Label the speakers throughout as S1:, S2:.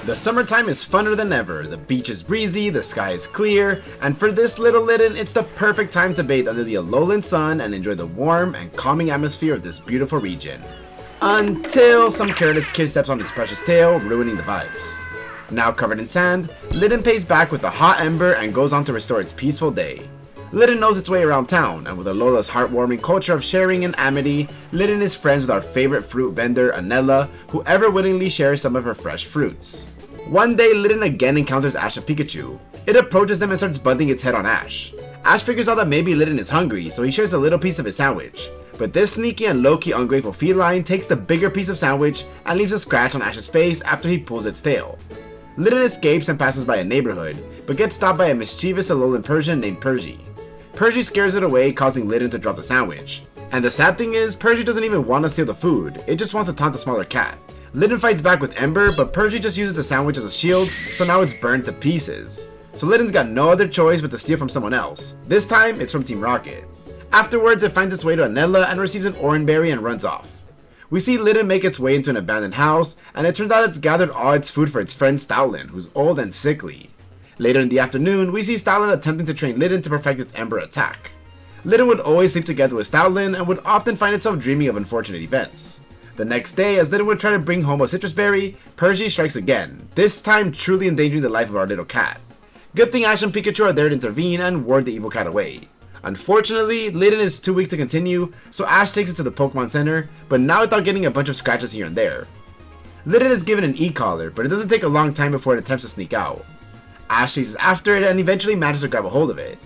S1: The summertime is funner than ever, the beach is breezy, the sky is clear, and for this little Litten, it's the perfect time to bathe under the Alolan sun and enjoy the warm and calming atmosphere of this beautiful region. Until some careless kid steps on his precious tail, ruining the vibes. Now covered in sand, Litten pays back with a hot ember and goes on to restore its peaceful day. Litten knows its way around town, and with Alola's heartwarming culture of sharing and amity, Litten is friends with our favorite fruit vendor, Anella, who ever willingly shares some of her fresh fruits. One day, Litten again encounters Ash and Pikachu. It approaches them and starts bunting its head on Ash. Ash figures out that maybe Litten is hungry, so he shares a little piece of his sandwich. But this sneaky and low-key ungrateful feline takes the bigger piece of sandwich and leaves a scratch on Ash's face after he pulls its tail. Litten escapes and passes by a neighborhood, but gets stopped by a mischievous Alolan Persian named Percy. Percy scares it away, causing Litten to drop the sandwich. And the sad thing is, Percy doesn't even want to steal the food, it just wants to taunt the smaller cat. Litten fights back with Ember, but Percy just uses the sandwich as a shield, so now it's burned to pieces. So Litten's got no other choice but to steal from someone else. This time, it's from Team Rocket. Afterwards, it finds its way to Anella and receives an Oranberry and runs off. We see Litten make its way into an abandoned house, and it turns out it's gathered all its food for its friend Stoutland, who's old and sickly. Later in the afternoon, we see Stoutland attempting to train Litten to perfect its Ember attack. Litten would always sleep together with Stoutland and would often find itself dreaming of unfortunate events. The next day, as Litten would try to bring home a citrus berry, Percy strikes again, this time truly endangering the life of our little cat. Good thing Ash and Pikachu are there to intervene and ward the evil cat away. Unfortunately, Litten is too weak to continue, so Ash takes it to the Pokemon Center, but now without getting a bunch of scratches here and there. Litten is given an e-collar, but it doesn't take a long time before it attempts to sneak out. Ash chases after it and eventually manages to grab a hold of it.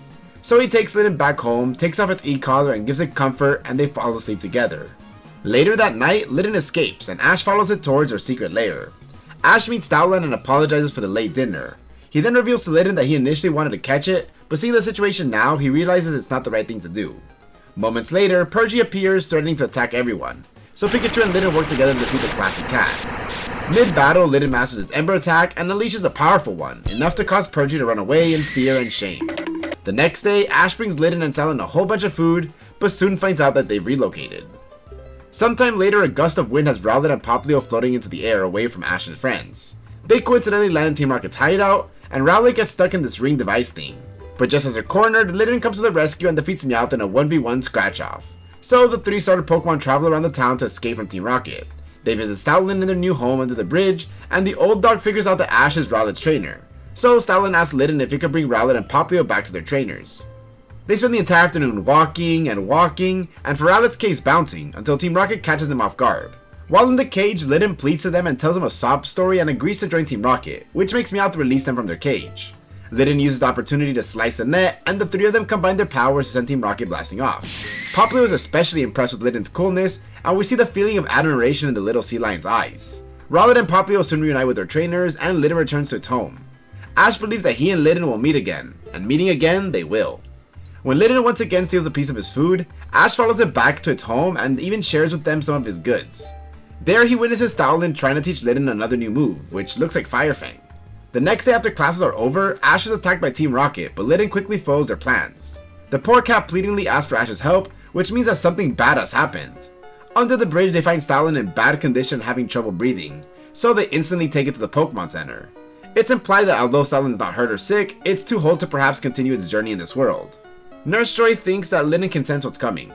S1: So he takes Litten back home, takes off its e-collar and gives it comfort, and they fall asleep together. Later that night, Litten escapes and Ash follows it towards her secret lair. Ash meets Stoutland and apologizes for the late dinner. He then reveals to Litten that he initially wanted to catch it, but seeing the situation now, he realizes it's not the right thing to do. Moments later, Percy appears, threatening to attack everyone, so Pikachu and Litten work together to defeat the classic cat. Mid-battle, Litten masters its Ember attack and unleashes a powerful one, enough to cause Percy to run away in fear and shame. The next day, Ash brings Litten and Stoutland a whole bunch of food, but soon finds out that they've relocated. Sometime later, a gust of wind has Rowlet and Popplio floating into the air away from Ash and friends. They coincidentally land in Team Rocket's hideout, and Rowlet gets stuck in this ring device thing. But just as they're cornered, Litten comes to the rescue and defeats Meowth in a 1v1 scratch-off. So the three starter Pokemon travel around the town to escape from Team Rocket. They visit Stoutland in their new home under the bridge, and the old dog figures out that Ash is Rowlet's trainer. So Stoutland asks Litten if he could bring Rowlet and Popplio back to their trainers. They spend the entire afternoon walking, and for Rowlet's case bouncing, until Team Rocket catches them off guard. While in the cage, Litten pleads to them and tells them a sob story and agrees to join Team Rocket, which makes Meowth release them from their cage. Litten uses the opportunity to slice the net, and the three of them combine their powers to send Team Rocket blasting off. Popplio is especially impressed with Litten's coolness, and we see the feeling of admiration in the little sea lion's eyes. Rowlet and Popplio soon reunite with their trainers, and Litten returns to its home. Ash believes that he and Litten will meet again, and meeting again, they will. When Litten once again steals a piece of his food, Ash follows it back to its home and even shares with them some of his goods. There he witnesses Stoutland trying to teach Litten another new move, which looks like Fire Fang. The next day after classes are over, Ash is attacked by Team Rocket, but Litten quickly follows their plans. The poor cat pleadingly asks for Ash's help, which means that something bad has happened. Under the bridge, they find Stoutland in bad condition and having trouble breathing, so they instantly take it to the Pokemon Center. It's implied that although Stoutland's not hurt or sick, it's too old to perhaps continue its journey in this world. Nurse Joy thinks that Litten can sense what's coming.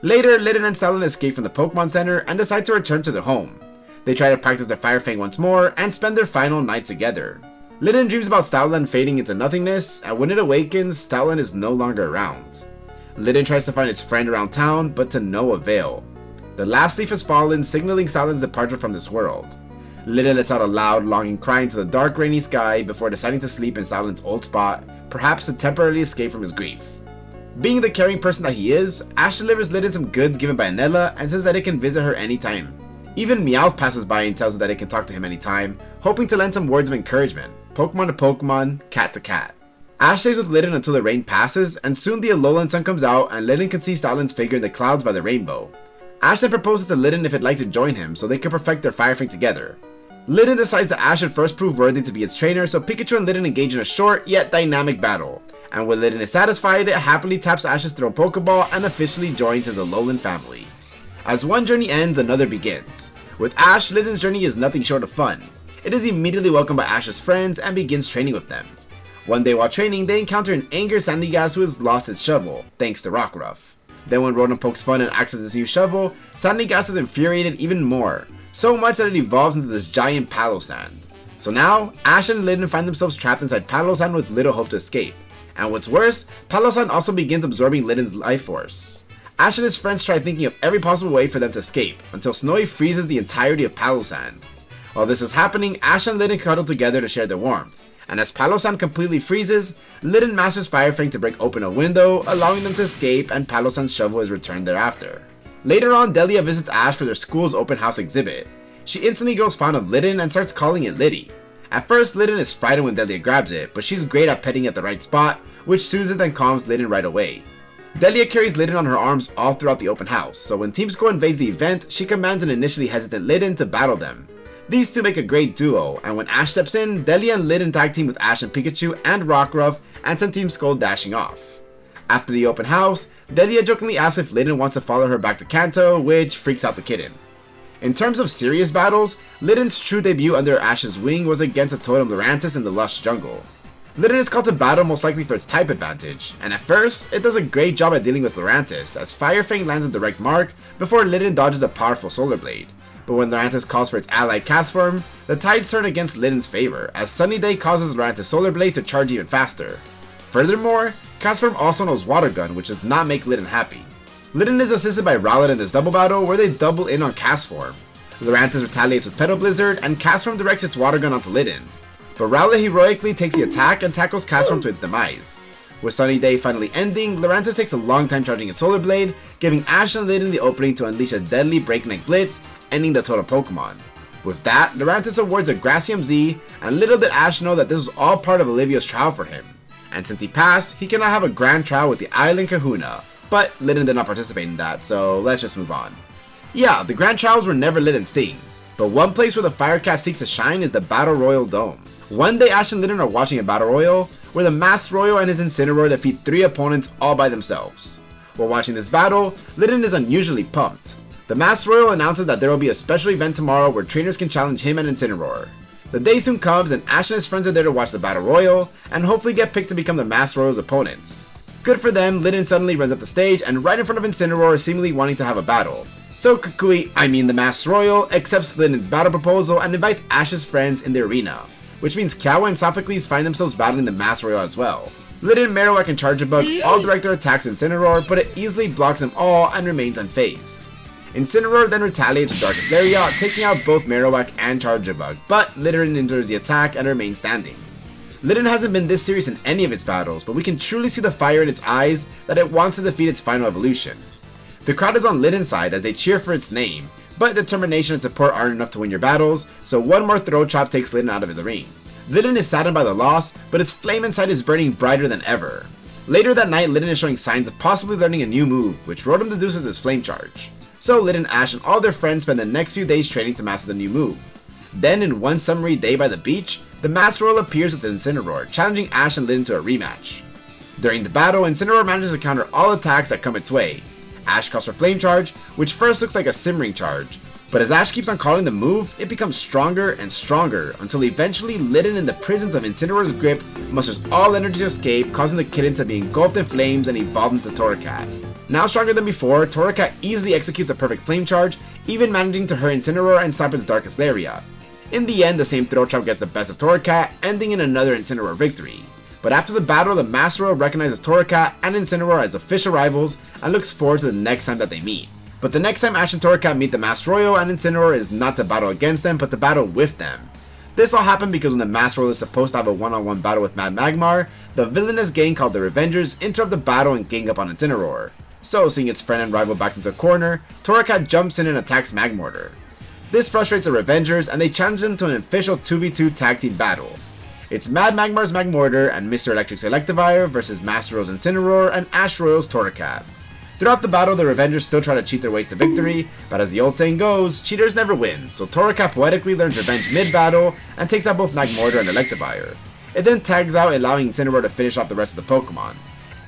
S1: Later, Litten and Stoutland escape from the Pokemon Center and decide to return to their home. They try to practice their Fire Fang once more and spend their final night together. Litten dreams about Stoutland fading into nothingness, and when it awakens, Stoutland is no longer around. Litten tries to find its friend around town, but to no avail. The last leaf has fallen, signaling Stoutland's departure from this world. Litten lets out a loud, longing cry into the dark, rainy sky before deciding to sleep in Stoutland's old spot, perhaps to temporarily escape from his grief. Being the caring person that he is, Ash delivers Litten some goods given by Anella and says that it can visit her anytime. Even Meowth passes by and tells her that it can talk to him anytime, hoping to lend some words of encouragement, Pokemon to Pokemon, cat to cat. Ash stays with Litten until the rain passes, and soon the Alolan sun comes out and Litten can see Stoutland's figure in the clouds by the rainbow. Ash then proposes to Litten if it'd like to join him so they can perfect their Fire Fang together. Litten decides that Ash should first prove worthy to be its trainer, so Pikachu and Litten engage in a short yet dynamic battle. And when Litten is satisfied, it happily taps Ash's thrown Pokeball and officially joins his Alolan family. As one journey ends, another begins. With Ash, Litten's journey is nothing short of fun. It is immediately welcomed by Ash's friends and begins training with them. One day while training, they encounter an angry Sandygast who has lost its shovel, thanks to Rockruff. Then when Rotom pokes fun and accesses his new shovel, Sandygast is infuriated even more, so much that it evolves into this giant Palossand. So now, Ash and Litten find themselves trapped inside Palossand with little hope to escape. And what's worse, Palossand also begins absorbing Litten's life force. Ash and his friends try thinking of every possible way for them to escape, until Snowy freezes the entirety of Palossand. While this is happening, Ash and Litten cuddle together to share their warmth, and as Palossand completely freezes, Litten masters Fire Fang to break open a window, allowing them to escape, and Palossand's shovel is returned thereafter. Later on, Delia visits Ash for their school's open house exhibit. She instantly grows fond of Litten and starts calling it Liddy. At first, Litten is frightened when Delia grabs it, but she's great at petting at the right spot, which soothes and calms Litten right away. Delia carries Litten on her arms all throughout the open house, so when Team Skull invades the event, she commands an initially hesitant Litten to battle them. These two make a great duo, and when Ash steps in, Delia and Litten tag team with Ash and Pikachu and Rockruff and send Team Skull dashing off. After the open house, Delia jokingly asks if Litten wants to follow her back to Kanto, which freaks out the kitten. In terms of serious battles, Litten's true debut under Ash's wing was against a Totem Lurantis in the lush jungle. Litten is called to battle most likely for its type advantage, and at first, it does a great job at dealing with Lurantis as Fire Fang lands a direct mark before Litten dodges a powerful Solar Blade. But when Lurantis calls for its allied Castform, the tides turn against Litten's favor, as Sunny Day causes Lurantis' Solar Blade to charge even faster. Furthermore, Castform also knows Water Gun, which does not make Litten happy. Litten is assisted by Rowlet in this double battle, where they double in on Castform. Lurantis retaliates with Petal Blizzard, and Castform directs its Water Gun onto Litten. But Rowlet heroically takes the attack and tackles Castform to its demise. With Sunny Day finally ending, Lurantis takes a long time charging its Solar Blade, giving Ash and Litten the opening to unleash a deadly Breakneck Blitz, ending the Totem Pokemon. With that, Lurantis awards a Gracium Z, and little did Ash know that this was all part of Olivia's trial for him. And since he passed, he cannot have a grand trial with the Island Kahuna, but Litten did not participate in that, so let's just move on. Yeah, the grand trials were never Litten's thing, but one place where the Firecat seeks to shine is the Battle Royal Dome. One day Ash and Litten are watching a Battle Royal, where the Masked Royal and his Incineroar defeat 3 opponents all by themselves. While watching this battle, Litten is unusually pumped. The Masked Royal announces that there will be a special event tomorrow where trainers can challenge him and Incineroar. The day soon comes and Ash and his friends are there to watch the Battle Royal, and hopefully get picked to become the Masked Royal's opponents. Good for them, Litten suddenly runs up the stage and right in front of Incineroar seemingly wanting to have a battle. So Kukui, the Masked Royal, accepts Litten's battle proposal and invites Ash's friends in the arena, which means Kiawe and Sophocles find themselves battling the Masked Royal as well. Litten, Marowak, and Charjabug all direct their attacks at Incineroar, but it easily blocks them all and remains unfazed. Incineroar then retaliates with Darkest Lariat, taking out both Marowak and Charjabug, but Litten endures the attack and remains standing. Litten hasn't been this serious in any of its battles, but we can truly see the fire in its eyes that it wants to defeat its final evolution. The crowd is on Litten's side as they cheer for its name, but determination and support aren't enough to win your battles, so one more throw chop takes Litten out of the ring. Litten is saddened by the loss, but its flame inside is burning brighter than ever. Later that night, Litten is showing signs of possibly learning a new move, which Rotom deduces as Flame Charge. So Litten, Ash, and all their friends spend the next few days training to master the new move. Then in one summery day by the beach, the Masked Royal appears with Incineroar, challenging Ash and Litten to a rematch. During the battle, Incineroar manages to counter all attacks that come its way. Ash calls for Flame Charge, which first looks like a Simmering Charge, but as Ash keeps on calling the move, it becomes stronger and stronger, until eventually Litten, in the presence of Incineroar's grip, musters all energy to escape, causing the kitten to be engulfed in flames and evolve into Torracat. Now stronger than before, Torracat easily executes a perfect Flame Charge, even managing to hurt Incineroar and slap its Darkest Lariat. In the end, the same throw chop gets the best of Torracat, ending in another Incineroar victory. But after the battle, the Masked Royal recognizes Torracat and Incineroar as official rivals and looks forward to the next time that they meet. But the next time Ash and Torracat meet the Masked Royal and Incineroar is not to battle against them, but to battle with them. This all happened because when the Masked Royal is supposed to have a one-on-one battle with Mad Magmar, the villainous gang called the Revengers interrupt the battle and gang up on Incineroar. So, seeing its friend and rival backed into a corner, Torracat jumps in and attacks Magmortar. This frustrates the Revengers and they challenge them to an official 2v2 tag team battle. It's Mad Magmar's Magmortar and Mr. Electric's Electivire versus Master Royal's Incineroar and Ash Royal's Torracat. Throughout the battle, the Revengers still try to cheat their ways to victory, but as the old saying goes, cheaters never win, so Torracat poetically learns revenge mid-battle and takes out both Magmortar and Electivire. It then tags out, allowing Incineroar to finish off the rest of the Pokemon.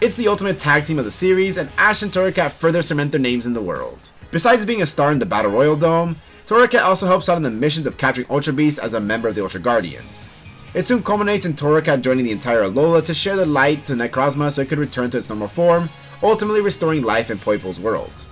S1: It's the ultimate tag team of the series, and Ash and Torracat further cement their names in the world. Besides being a star in the Battle Royal Dome, Torracat also helps out in the missions of capturing Ultra Beasts as a member of the Ultra Guardians. It soon culminates in Torracat joining the entire Alola to share the light to Necrozma so it could return to its normal form, ultimately restoring life in Poipol's world.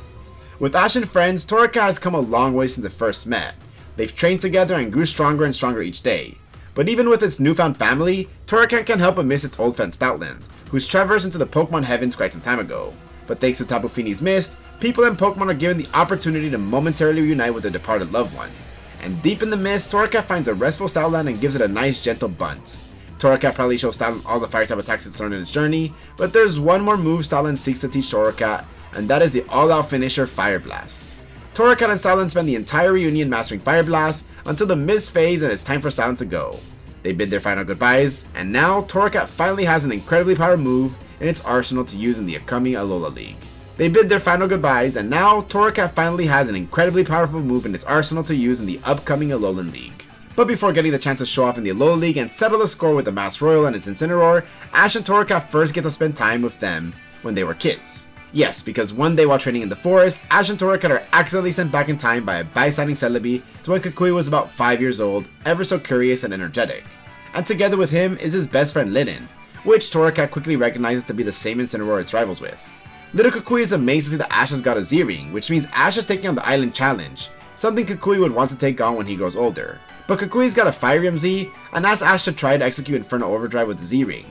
S1: With Ash and friends, Torracat has come a long way since they first met. They've trained together and grew stronger and stronger each day. But even with its newfound family, Torracat can't help but miss its old friend Stoutland, who's traversed into the Pokemon heavens quite some time ago. But thanks to Tapu Fini's mist, people and Pokemon are given the opportunity to momentarily reunite with their departed loved ones. And deep in the mist, Torracat finds a restful Stoutland and gives it a nice gentle bunt. Torracat probably shows Stoutland all the fire type attacks it's learned in its journey, but there's one more move Stoutland seeks to teach Torracat, and that is the all-out finisher Fire Blast. Torracat and Stoutland spend the entire reunion mastering Fire Blast until the mist fades and it's time for Stoutland to go. They bid their final goodbyes, and now Torracat finally has an incredibly powerful move in its arsenal to use in the upcoming Alola League. They bid their final goodbyes, and now Torracat finally has an incredibly powerful move in its arsenal to use in the upcoming Alolan League. But before getting the chance to show off in the Alola League and settle the score with the Mass Royal and its Incineroar, Ash and Torracat first get to spend time with them when they were kids. Yes, because one day while training in the forest, Ash and Torracat are accidentally sent back in time by a bystander Celebi to when Kukui was about 5 years old, ever so curious and energetic. And together with him is his best friend Litten, which Torracat quickly recognizes to be the same Incineroar it's rivals with. Little Kukui is amazed to see that Ash has got a Z-Ring, which means Ash is taking on the Island Challenge, something Kukui would want to take on when he grows older. But Kukui's got a Fire MZ, and asks Ash to try to execute Infernal Overdrive with the Z-Ring.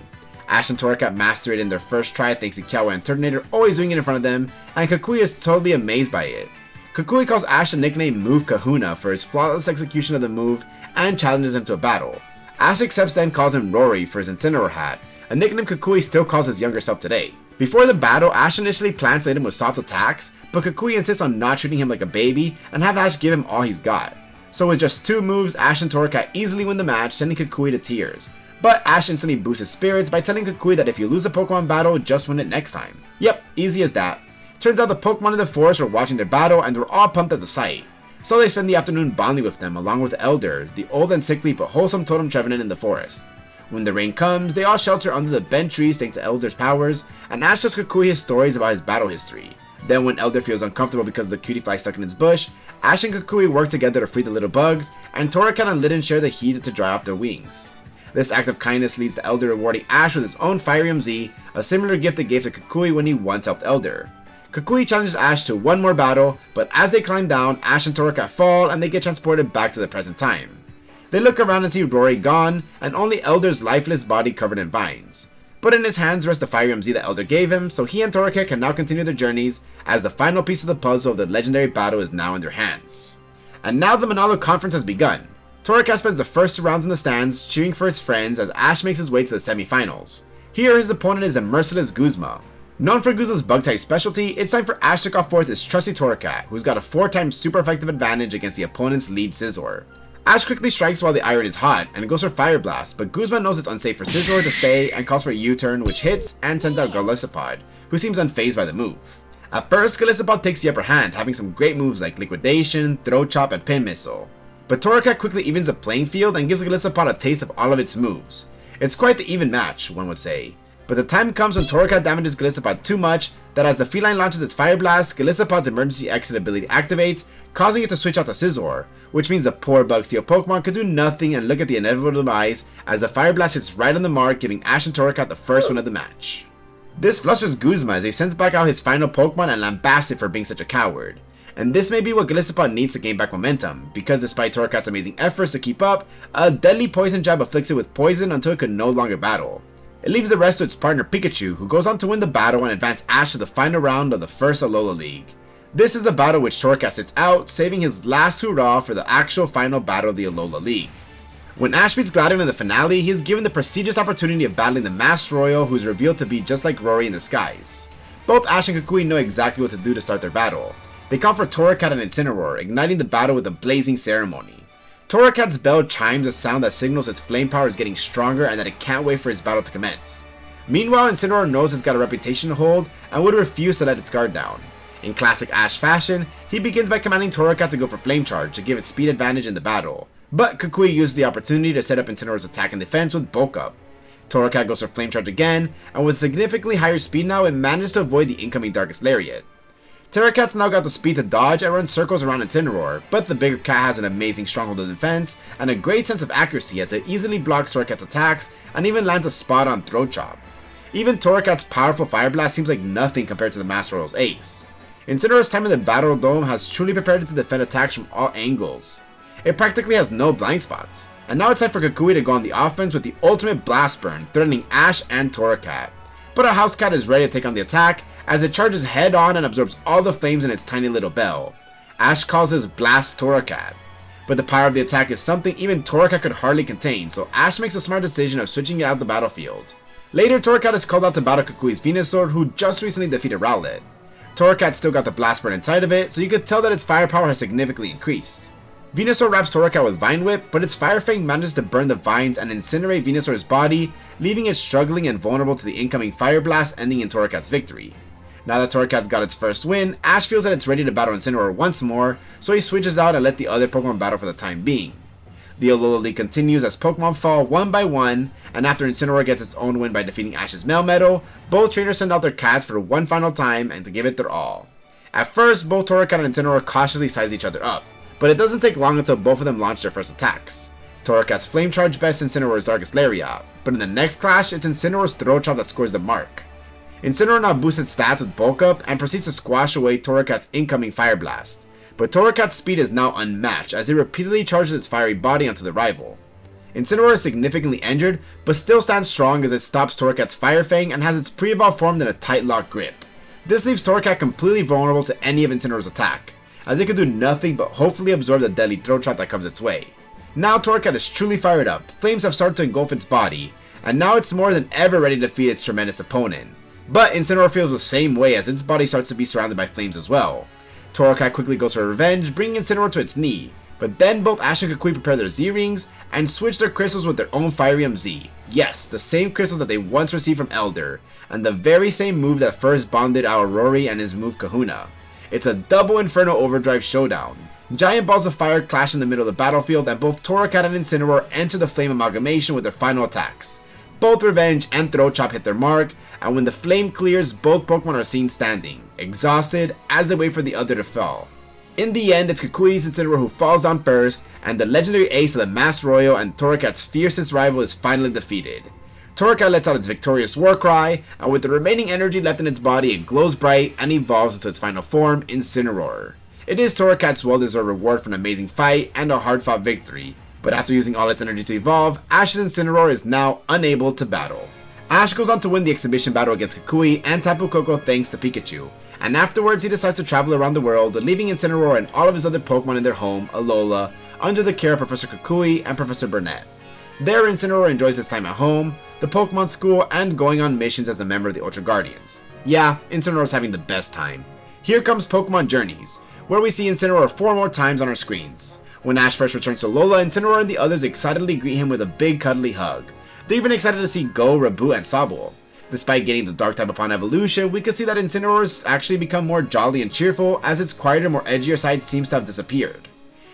S1: Ash and Torracat master it in their first try thanks to Kiawe and Turtonator always doing it in front of them, and Kukui is totally amazed by it. Kukui calls Ash the nickname Move Kahuna for his flawless execution of the move and challenges him to a battle. Ash accepts then calls him Rory for his Incineroar hat, a nickname Kukui still calls his younger self today. Before the battle, Ash initially plans to hit him with soft attacks, but Kukui insists on not treating him like a baby and have Ash give him all he's got. So with just 2 moves, Ash and Torracat easily win the match, sending Kukui to tears. But Ash instantly boosts his spirits by telling Kukui that if you lose a Pokemon battle, just win it next time. Yep, easy as that. Turns out the Pokemon in the forest were watching their battle and were all pumped at the sight. So they spend the afternoon bonding with them along with Elder, the old and sickly but wholesome Totem Trevenant in the forest. When the rain comes, they all shelter under the bent trees thanks to Elder's powers, and Ash tells Kukui his stories about his battle history. Then when Elder feels uncomfortable because of the cutie fly stuck in his bush, Ash and Kukui work together to free the little bugs, and Torracat and Litten share the heat to dry off their wings. This act of kindness leads to Elder rewarding Ash with his own Fire MZ, a similar gift they gave to Kukui when he once helped Elder. Kukui challenges Ash to one more battle, but as they climb down, Ash and Torracat fall and they get transported back to the present time. They look around and see Rory gone, and only Elder's lifeless body covered in vines. But in his hands rests the Fire MZ that Elder gave him, so he and Torracat can now continue their journeys, as the final piece of the puzzle of the legendary battle is now in their hands. And now the Manalo Conference has begun. Torracat spends the first 2 rounds in the stands, cheering for his friends as Ash makes his way to the semifinals. Here his opponent is a merciless Guzma. Known for Guzma's bug-type specialty, it's time for Ash to call forth his trusty Torracat, who's got a 4-time super effective advantage against the opponent's lead Scizor. Ash quickly strikes while the iron is hot, and goes for Fire Blast, but Guzma knows it's unsafe for Scizor to stay and calls for a U-turn, which hits and sends out Golisopod, who seems unfazed by the move. At first, Golisopod takes the upper hand, having some great moves like Liquidation, Throat Chop, and Pin Missile. But Torracat quickly evens the playing field and gives Golisopod a taste of all of its moves. It's quite the even match, one would say. But the time comes when Torracat damages Golisopod too much that as the feline launches its Fire Blast, Golisopod's emergency exit ability activates, causing it to switch out to Scizor, which means the poor Bug Steel Pokemon could do nothing and look at the inevitable demise as the Fire Blast hits right on the mark, giving Ash and Torracat the first win of the match. This flusters Guzma as he sends back out his final Pokemon and lambasts it for being such a coward. And this may be what Golisopod needs to gain back momentum, because despite Torracat's amazing efforts to keep up, a deadly poison jab afflicts it with poison until it could no longer battle. It leaves the rest to its partner Pikachu, who goes on to win the battle and advance Ash to the final round of the first Alola League. This is the battle which Torracat sits out, saving his last hurrah for the actual final battle of the Alola League. When Ash beats Gladion in the finale, he is given the prestigious opportunity of battling the Masked Royal, who is revealed to be just like Rory in the skies. Both Ash and Kukui know exactly what to do to start their battle. They call for Torracat and Incineroar, igniting the battle with a blazing ceremony. Torracat's bell chimes a sound that signals its flame power is getting stronger and that it can't wait for its battle to commence. Meanwhile, Incineroar knows it's got a reputation to hold and would refuse to let its guard down. In classic Ash fashion, he begins by commanding Torracat to go for Flame Charge to give it speed advantage in the battle. But Kukui uses the opportunity to set up Incineroar's attack and defense with Bulk Up. Torracat goes for Flame Charge again, and with significantly higher speed now, it manages to avoid the incoming Darkest Lariat. Torracat's now got the speed to dodge and run circles around Incineroar, but the bigger cat has an amazing stronghold of defense and a great sense of accuracy as it easily blocks Torracat's attacks and even lands a spot on Throat Chop. Even Torracat's powerful Fire Blast seems like nothing compared to the Master Royal's ace. Incineroar's time in the Battle Dome has truly prepared it to defend attacks from all angles. It practically has no blind spots, and now it's time for Kukui to go on the offense with the ultimate Blast Burn, threatening Ash and Torracat. But our House Cat is ready to take on the attack, as it charges head on and absorbs all the flames in its tiny little bell. Ash calls his Blast Torracat, but the power of the attack is something even Torracat could hardly contain, so Ash makes a smart decision of switching it out of the battlefield. Later, Torracat is called out to battle Kukui's Venusaur, who just recently defeated Rowlet. Torracat still got the Blast Burn inside of it, so you could tell that its firepower has significantly increased. Venusaur wraps Torracat with Vine Whip, but its Fire Fang manages to burn the vines and incinerate Venusaur's body, leaving it struggling and vulnerable to the incoming Fire Blast, ending in Torracat's victory. Now that Torracat's got its first win, Ash feels that it's ready to battle Incineroar once more, so he switches out and let the other Pokemon battle for the time being. The Alola League continues as Pokemon fall one by one, and after Incineroar gets its own win by defeating Ash's Melmetal, both trainers send out their cats for one final time and to give it their all. At first, both Torracat and Incineroar cautiously size each other up, but it doesn't take long until both of them launch their first attacks. Torracat's Flame Charge bests Incineroar's Darkest Lariat, but in the next clash, it's Incineroar's Throat Chop that scores the mark. Incineroar now boosts its stats with Bulk Up and proceeds to squash away Torracat's incoming Fire Blast. But Torracat's speed is now unmatched as it repeatedly charges its fiery body onto the rival. Incineroar is significantly injured, but still stands strong as it stops Torracat's Fire Fang and has its pre-evolved form in a tight lock grip. This leaves Torracat completely vulnerable to any of Incineroar's attack, as it can do nothing but hopefully absorb the deadly Throat Chop that comes its way. Now Torracat is truly fired up, flames have started to engulf its body, and now it's more than ever ready to defeat its tremendous opponent. But Incineroar feels the same way as its body starts to be surrounded by flames as well. Torracat quickly goes for revenge, bringing Incineroar to its knee, but then both Ash and Kukui prepare their Z-Rings and switch their crystals with their own Firium Z. Yes, the same crystals that they once received from Elder, and the very same move that first bonded our Rory and his move Kahuna. It's a double Inferno Overdrive showdown. Giant balls of fire clash in the middle of the battlefield, and both Torracat and Incineroar enter the Flame Amalgamation with their final attacks. Both Revenge and Throat Chop hit their mark, and when the flame clears, both Pokemon are seen standing, exhausted, as they wait for the other to fall. In the end, it's Kukui's Incineroar who falls down first, and the legendary ace of the Masked Royal and Torracat's fiercest rival is finally defeated. Torracat lets out its victorious war cry, and with the remaining energy left in its body, it glows bright and evolves into its final form, Incineroar. It is Torracat's well-deserved reward for an amazing fight and a hard-fought victory, but after using all its energy to evolve, Ash's Incineroar is now unable to battle. Ash goes on to win the exhibition battle against Kukui and Tapu Koko thanks to Pikachu, and afterwards he decides to travel around the world, leaving Incineroar and all of his other Pokemon in their home, Alola, under the care of Professor Kukui and Professor Burnett. There, Incineroar enjoys his time at home, the Pokemon School, and going on missions as a member of the Ultra Guardians. Yeah, Incineroar's having the best time. Here comes Pokemon Journeys, where we see Incineroar 4 more times on our screens. When Ash first returns to Alola, Incineroar and the others excitedly greet him with a big cuddly hug. They're even excited to see Go, Rabu, and Sobble. Despite getting the Dark type upon evolution, we can see that Incineroar's actually become more jolly and cheerful as its quieter, more edgier side seems to have disappeared.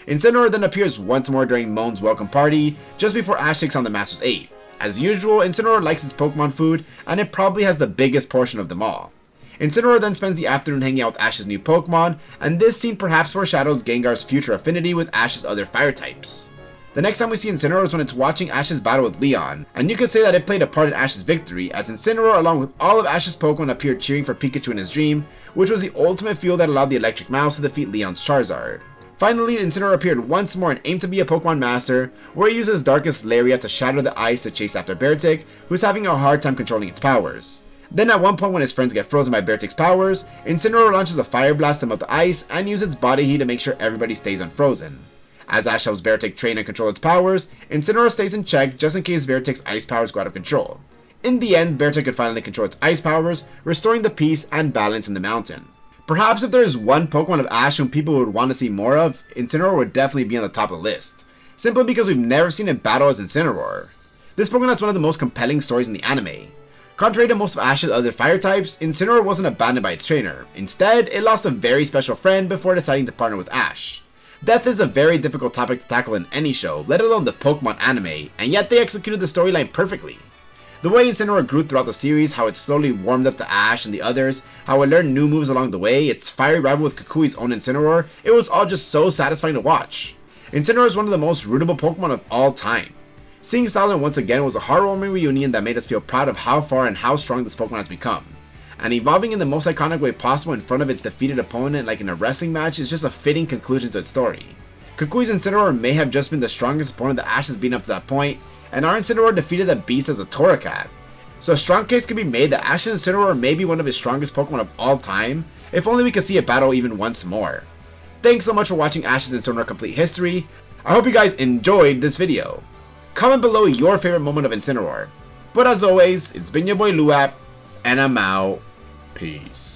S1: Incineroar then appears once more during Moan's welcome party, just before Ash takes on the Master's 8. As usual, Incineroar likes its Pokemon food, and it probably has the biggest portion of them all. Incineroar then spends the afternoon hanging out with Ash's new Pokemon, and this scene perhaps foreshadows Gengar's future affinity with Ash's other fire types. The next time we see Incineroar is when it's watching Ash's battle with Leon, and you could say that it played a part in Ash's victory, as Incineroar along with all of Ash's Pokemon appeared cheering for Pikachu in his dream, which was the ultimate fuel that allowed the Electric Mouse to defeat Leon's Charizard. Finally, Incineroar appeared once more and aimed to be a Pokemon Master, where he uses Darkest Lariat to shatter the ice to chase after Beartic, who's having a hard time controlling its powers. Then at one point when his friends get frozen by Beartic's powers, Incineroar launches a Fire Blast to melt the ice and uses its body heat to make sure everybody stays unfrozen. As Ash helps Beartic train and control its powers, Incineroar stays in check just in case Beartic's ice powers go out of control. In the end, Beartic could finally control its ice powers, restoring the peace and balance in the mountain. Perhaps if there is one Pokemon of Ash whom people would want to see more of, Incineroar would definitely be on the top of the list, simply because we've never seen it battle as Incineroar. This Pokemon has one of the most compelling stories in the anime. Contrary to most of Ash's other fire types, Incineroar wasn't abandoned by its trainer. Instead, it lost a very special friend before deciding to partner with Ash. Death is a very difficult topic to tackle in any show, let alone the Pokemon anime, and yet they executed the storyline perfectly. The way Incineroar grew throughout the series, how it slowly warmed up to Ash and the others, how it learned new moves along the way, its fiery rival with Kukui's own Incineroar, it was all just so satisfying to watch. Incineroar is one of the most rootable Pokemon of all time. Seeing Stoutland once again was a heartwarming reunion that made us feel proud of how far and how strong this Pokemon has become. And evolving in the most iconic way possible in front of its defeated opponent like in a wrestling match is just a fitting conclusion to its story. Kukui's Incineroar may have just been the strongest opponent that Ash has beaten up to that point, and our Incineroar defeated the beast as a Torracat. So a strong case can be made that Ash's Incineroar may be one of his strongest Pokemon of all time, if only we could see it battle even once more. Thanks so much for watching Ash's Incineroar Complete History. I hope you guys enjoyed this video. Comment below your favorite moment of Incineroar. But as always, it's been your boy LUAPER, and I'm out. Peace.